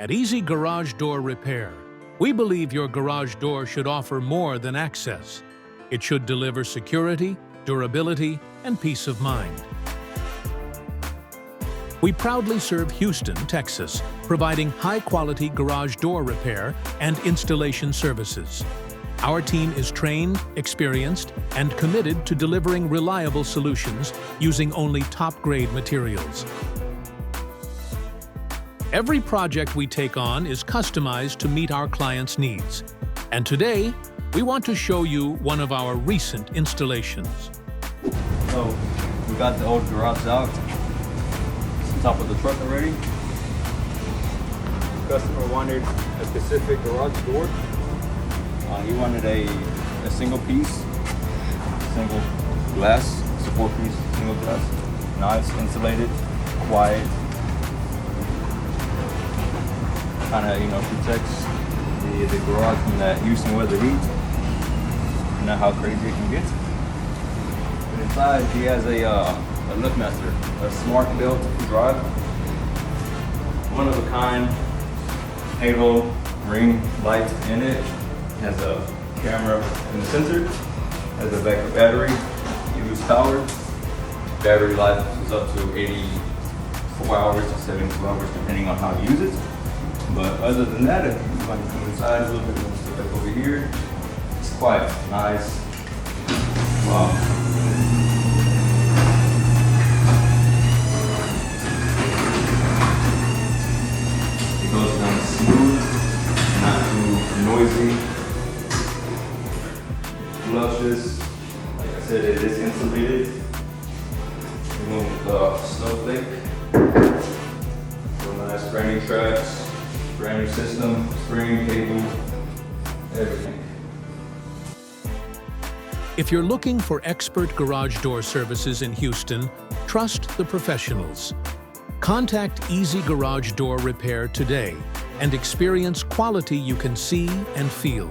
At 𝐼ZY Garage Door Repair, we believe your garage door should offer more than access. It should deliver security, durability, and peace of mind. We proudly serve Houston, Texas, providing high-quality garage door repair and installation services. Our team is trained, experienced, and committed to delivering reliable solutions using only top-grade materials. Every project we take on is customized to meet our clients' needs. And today, we want to show you one of our recent installations. So, we got the old garage out. It's on top of the truck already. The customer wanted a specific garage door. He wanted a single piece, single glass, support piece, single glass. Nice, insulated, quiet. Kind of, protects the garage from that Houston weather heat. You know how crazy it can get. And inside, he has a LiftMaster, a smart built drive. One of a kind halo ring light in it. It has a camera in the center. Has a backup battery. You lose power. Battery life is up to 84 hours to 72 hours, depending on how you use it. But other than that, if you want to come inside a little bit, we'll stick up over here. It's quiet, nice. Wow. It goes down smooth, not too noisy. Luscious. Like I said, it is insulated. Remove the snowflake. Real nice brand new tracks. Brand new system, spring, cable, everything. If you're looking for expert garage door services in Houston, trust the professionals. Contact 𝐼ZY Garage Door Repair today and experience quality you can see and feel.